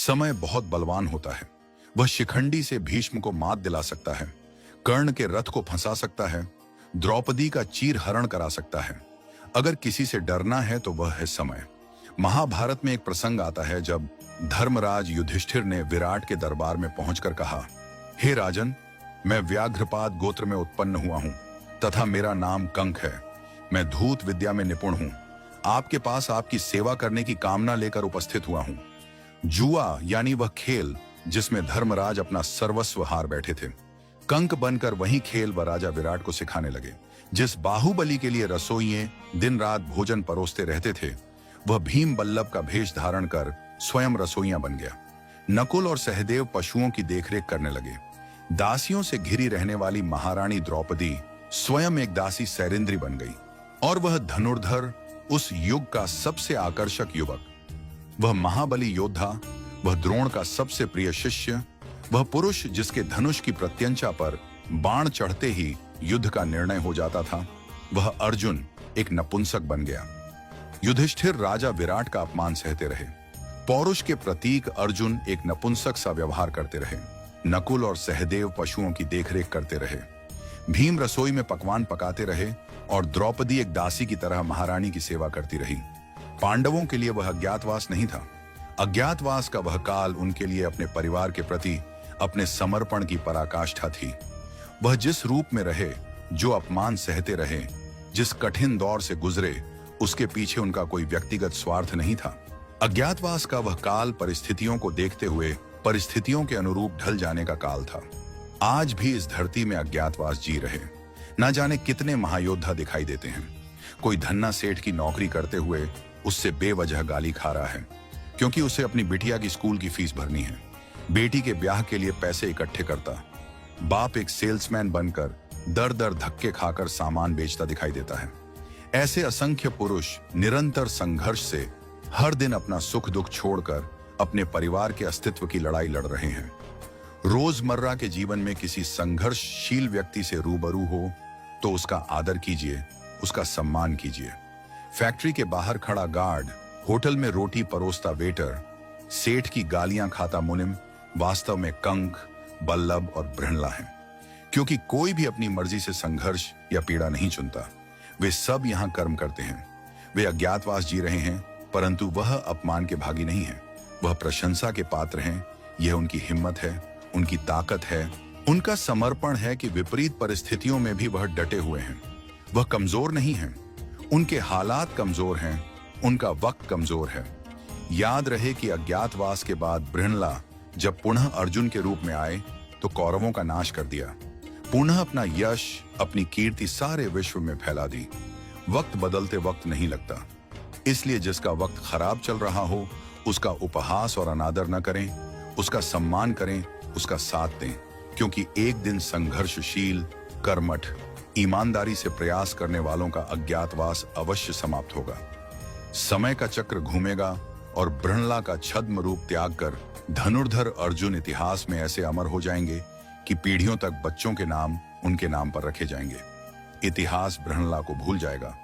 समय बहुत बलवान होता है। वह शिखंडी से भीष्म को मात दिला सकता है, कर्ण के रथ को फंसा सकता है, द्रौपदी का चीर हरण करा सकता है। अगर किसी से डरना है तो वह है समय। महाभारत में एक प्रसंग आता है जब धर्मराज युधिष्ठिर ने विराट के दरबार में पहुंचकर कहा, हे राजन, मैं व्याघ्रपाद गोत्र में उत्पन्न हुआ हूं तथा मेरा नाम कंक है। मैं धूत विद्या में निपुण हूं। आपके पास आपकी सेवा करने की कामना लेकर उपस्थित हुआ हूं। जुआ यानी वह खेल जिसमें धर्मराज अपना सर्वस्व हार बैठे थे, कंक बनकर वही खेल वह राजा विराट को सिखाने लगे। जिस बाहुबली के लिए रसोइये दिन रात भोजन परोसते रहते थे, वह भीम बल्लभ का भेष धारण कर स्वयं रसोइया बन गया। नकुल और सहदेव पशुओं की देखरेख करने लगे। दासियों से घिरी रहने वाली महारानी द्रौपदी स्वयं एक दासी सैरिंद्री बन गई और वह धनुर्धर, उस युग का सबसे आकर्षक युवक, वह महाबली योद्धा, वह द्रोण का सबसे प्रिय शिष्य, वह पुरुष जिसके धनुष की प्रत्यंचा पर बाण चढ़ते ही युद्ध का निर्णय हो जाता था, वह अर्जुन एक नपुंसक बन गया। युधिष्ठिर राजा विराट का अपमान सहते रहे। पौरुष के प्रतीक अर्जुन एक नपुंसक सा व्यवहार करते रहे। नकुल और सहदेव पशुओं की देखरेख करते रहे। भीम रसोई में पकवान पकाते रहे और द्रौपदी एक दासी की तरह महारानी की सेवा करती रही। पांडवों के लिए वह अज्ञातवास नहीं था। अज्ञातवास का वह काल उनके लिए अपने परिवार के प्रति अपने समर्पण की पराकाष्ठा थी। वह जिस रूप में रहे, जो अपमान सहते रहे, जिस कठिन दौर से गुजरे, उसके पीछे उनका कोई व्यक्तिगत स्वार्थ नहीं था। अज्ञातवास का वह काल परिस्थितियों को देखते हुए परिस्थितियों के अनुरूप ढल जाने का काल था। आज भी इस धरती में अज्ञातवास जी रहे न जाने कितने महायोद्धा दिखाई देते हैं। कोई धन्ना सेठ की नौकरी करते हुए उससे बेवजह गाली खा रहा है क्योंकि उसे अपनी बिटिया की स्कूल की फीस भरनी है। बेटी के ब्याह के लिए पैसे इकट्ठे करता। बाप एक सेल्समैन बनकर दर दर धक्के खाकर सामान बेचता दिखाई देता है। ऐसे असंख्य पुरुष निरंतर संघर्ष से हर दिन अपना सुख दुख छोड़कर अपने परिवार के अस्तित्व की लड़ाई लड़ रहे हैं। रोजमर्रा के जीवन में किसी संघर्षशील व्यक्ति से रूबरू हो तो उसका आदर कीजिए, उसका सम्मान कीजिए। फैक्ट्री के बाहर खड़ा गार्ड, होटल में रोटी परोसता वेटर, सेठ की गालियां खाता मुनिम वास्तव में कंक, बल्लभ और बृहणला हैं। क्योंकि कोई भी अपनी मर्जी से संघर्ष या पीड़ा नहीं चुनता। वे सब यहां कर्म करते हैं। वे अज्ञातवास जी रहे हैं, परंतु वह अपमान के भागी नहीं है। वह प्रशंसा के पात्र हैं। यह उनकी हिम्मत है, उनकी ताकत है, उनका समर्पण है कि विपरीत परिस्थितियों में भी वह डटे हुए हैं। वह कमजोर नहीं हैं। उनके हालात कमजोर हैं, उनका वक्त कमजोर है। याद रहे कि अज्ञातवास के बाद बृहणला जब पुनः अर्जुन के रूप में आए तो कौरवों का नाश कर दिया। पुनः अपना यश, अपनी कीर्ति सारे विश्व में फैला दी। वक्त बदलते वक्त नहीं लगता, इसलिए जिसका वक्त खराब चल रहा हो उसका उपहास और अनादर न करें, उसका सम्मान करें, उसका साथ दें। क्योंकि एक दिन संघर्षशील, कर्मठ, ईमानदारी से प्रयास करने वालों का अज्ञातवास अवश्य समाप्त होगा। समय का चक्र घूमेगा और बृहणला का छद्म रूप त्याग कर धनुर्धर अर्जुन इतिहास में ऐसे अमर हो जाएंगे कि पीढ़ियों तक बच्चों के नाम उनके नाम पर रखे जाएंगे। इतिहास बृहणला को भूल जाएगा,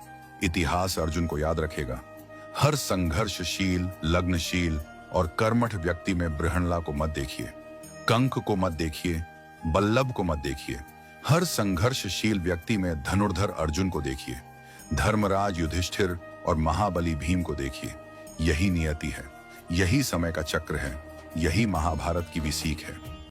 इतिहास अर्जुन को याद रखेगा। हर संघर्षशील, लग्नशील और कर्मठ व्यक्ति में बृहणला को मत देखिए, कंक को मत देखिए, बल्लभ को मत देखिए। हर संघर्षशील व्यक्ति में धनुर्धर अर्जुन को देखिए, धर्मराज युधिष्ठिर और महाबली भीम को देखिए। यही नियति है, यही समय का चक्र है, यही महाभारत की भी सीख है।